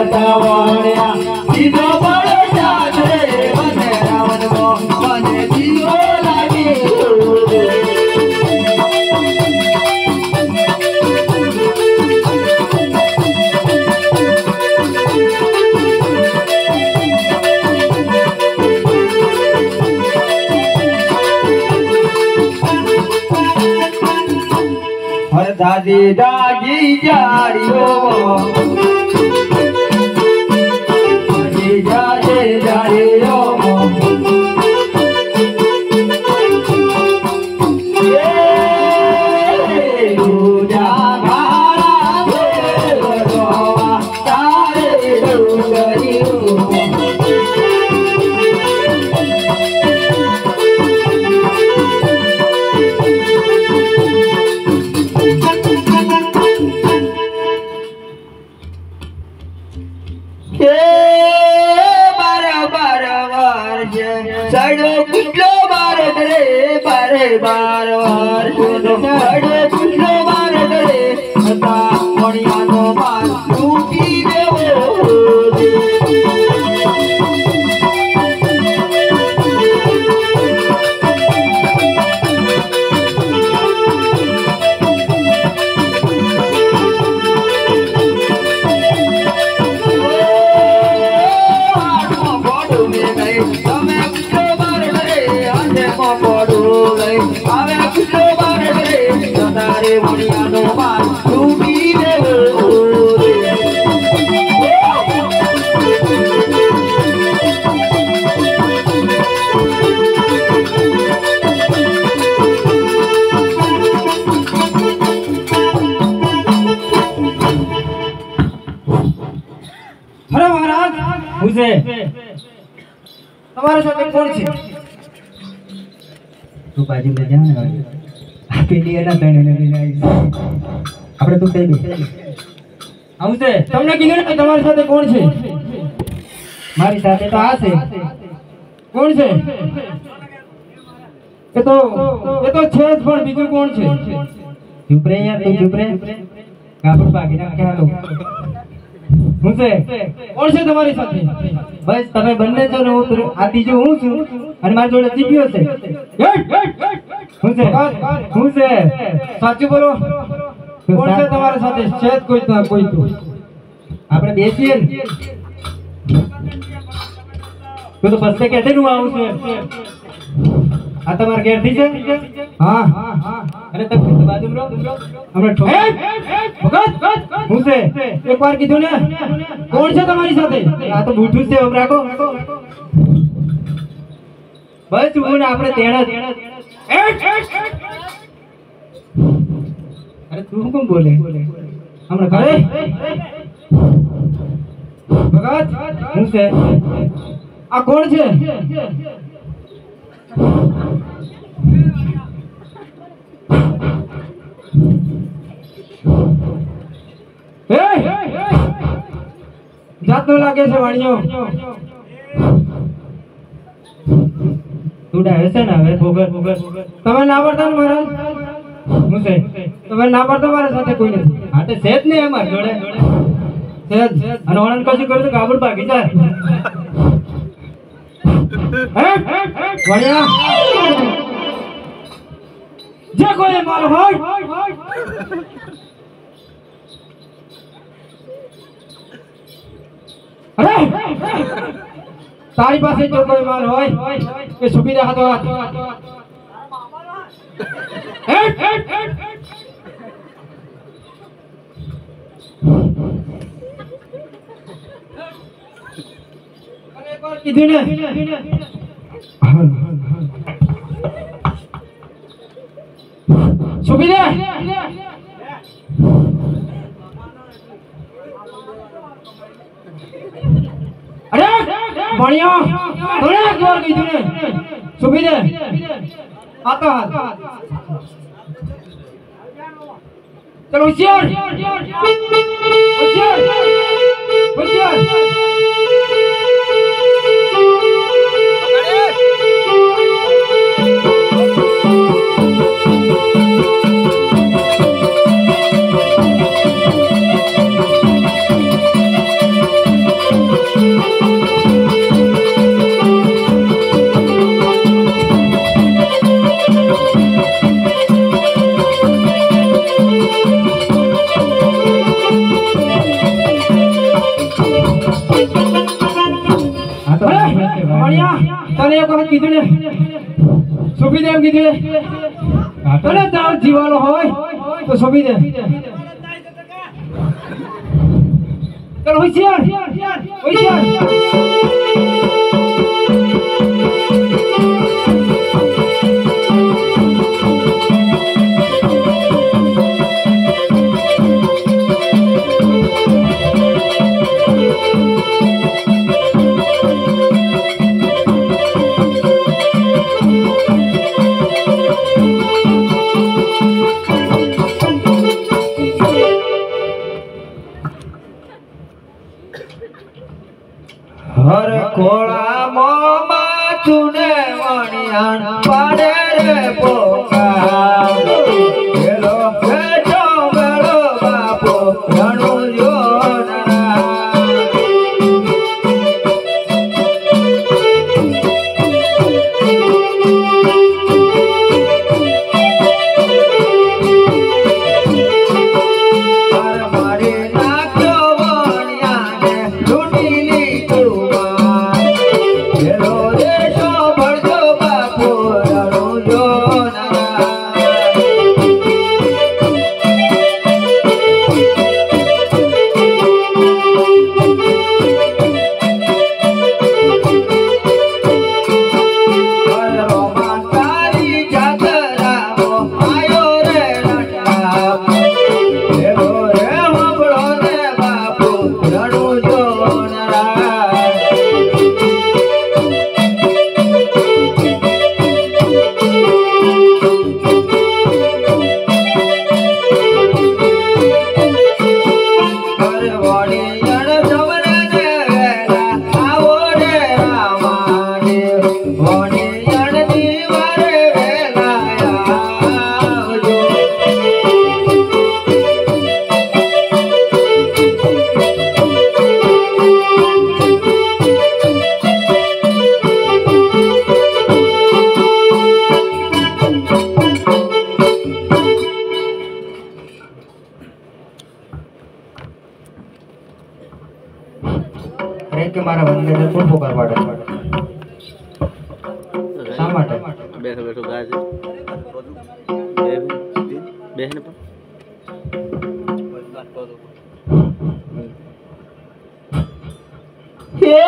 તવણ્યા સીધો પડો જાજે મને રાવણનો મને જીવો લાગી દાદી દાગી જાડીઓ દાદી જાડે જાડીઓ સડો કુટલો બાર કરે બારે બાર વાર સડો કુટલો બાર કરે હતા મોણિયાનો માર લૂટી દેવો મોણિયાનો માર લૂટી દેવો અરે મહારાજ હું છે તમારા સાથે કોણ છે તું બાજુ લે જા ને પેલી એના તણે લઈને આવી આપણે તું કહી દે આવું છે તમને કીધું ને તમારી સાથે કોણ છે મારી સાથે તો આ છે કોણ છે એ તો છે જ પણ બીજું કોણ છે ચૂપ રે યાર તું ચૂપ રે કાપડ પાકી નાખે હાલો હું છે કોણ છે તમારી સાથે બસ તમે બંને છો ને હું આ ત્રીજો હું છું અને મારી જોડે ચીપ્યો છે હું છે સાચું બોલો કોણ છે તમારી સાથે છે જ કોઈ તો આપણે બેસીએ ને તું તો બસ કહેતે હું આવું છું આ તમારા ઘેર થી છે હા અને તમે બાજુ રહો હમણાં હું છે એકવાર કીધું ને કોણ છે તમારી સાથે આ તો બૂઠું છે હવે રાખો બસ હું ને આપણે તેણ જ અરે તું કોણ બોલે હમણાં ઘરે ભગત હું છે આ કોણ છે જાતનો લાગે છે વાણિયો તું ડાવે છે ને હવે ભોગર તમે ના પડતા ને મહારાજ હું છે તમે ના પડતા મારા સાથે કોઈ નથી હા તો છે જ ને અમાર જોડે સહેજ અને ઓનન કશું કર્યું તો કાબડ ભાગી જાય વાણિયા જે કોઈ માલ હોય અરે તારી પાસે જો કોઈ માલ હોય કે સુવિધા હતો કીધું ને સુવિધા અરે ભણ્યો થોડા એકવાર કીધું ને સુવિધા આતો હાલ ચલો હોશિયાર હોશિયાર હોશિયાર વાણિયા તને એક વખત કીધું ને સોંપી દે એમ કીધું ને તને તાર જીવાલો હોય તો સોંપી દે ચલ હોશિયાર હોશિયાર हर खोला मोमा चुने वणियान पाड़े रे पोकार हेलो बेटो बेलो बापो रणु जोनरा मारे नाक्यो वणियाने लूटी हेलो देशो भरजो बापू रणु जोनरा रोमांकारी जातरा मो आयो रे नटला हेलो रे हंभळो ने बापू रणु जोनरा કે મારા વંદને કોણ પોકાર પાડે શા માટે બેઠો બેઠો ગાય છે બેહને પણ હે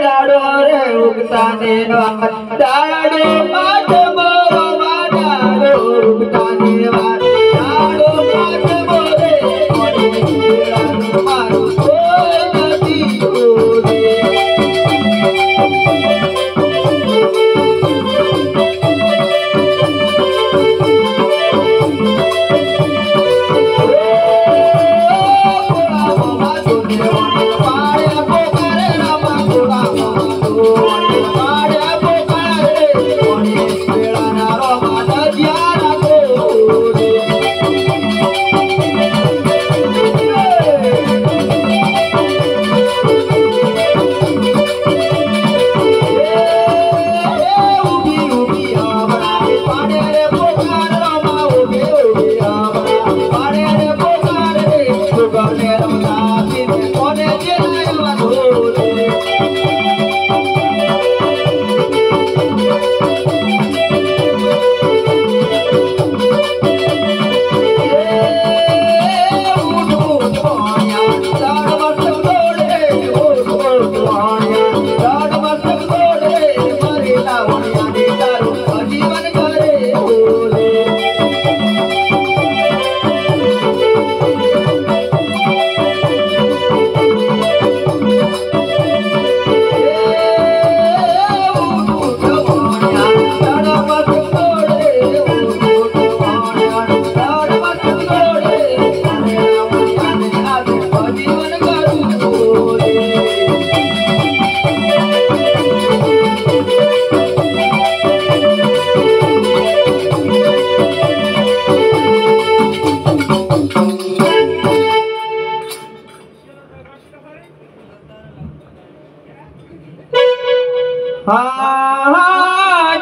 લાડો રે ઉગતા ને દાડો માટ મોરો માડાડો ઉગતા ને દાડો માટ મોરે મારો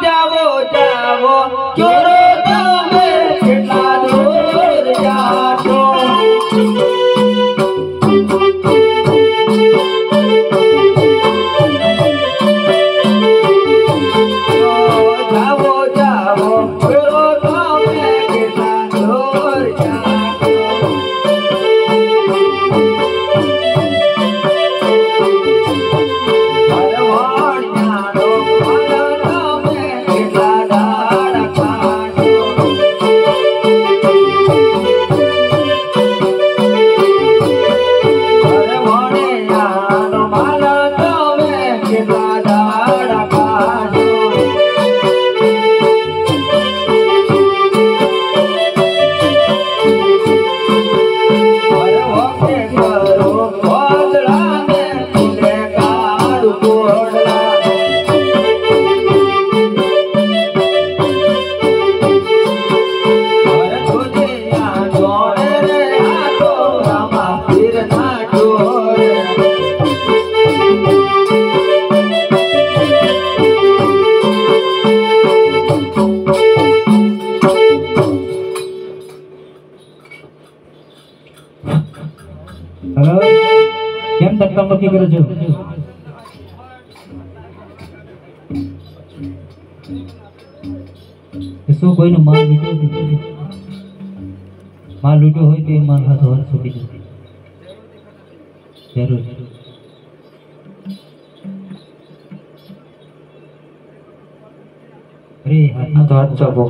जावो जावो चोरो તમે કેટલા દૂર જાશો હેલો કેમ ધક્કા મુક્કી કરો છો શું કોઈનો માલ લૂટ્યો હોય તો એ માલ હાથો હાથ છોડી દો જરૂર અરે હાથ તો હાથ ચાપો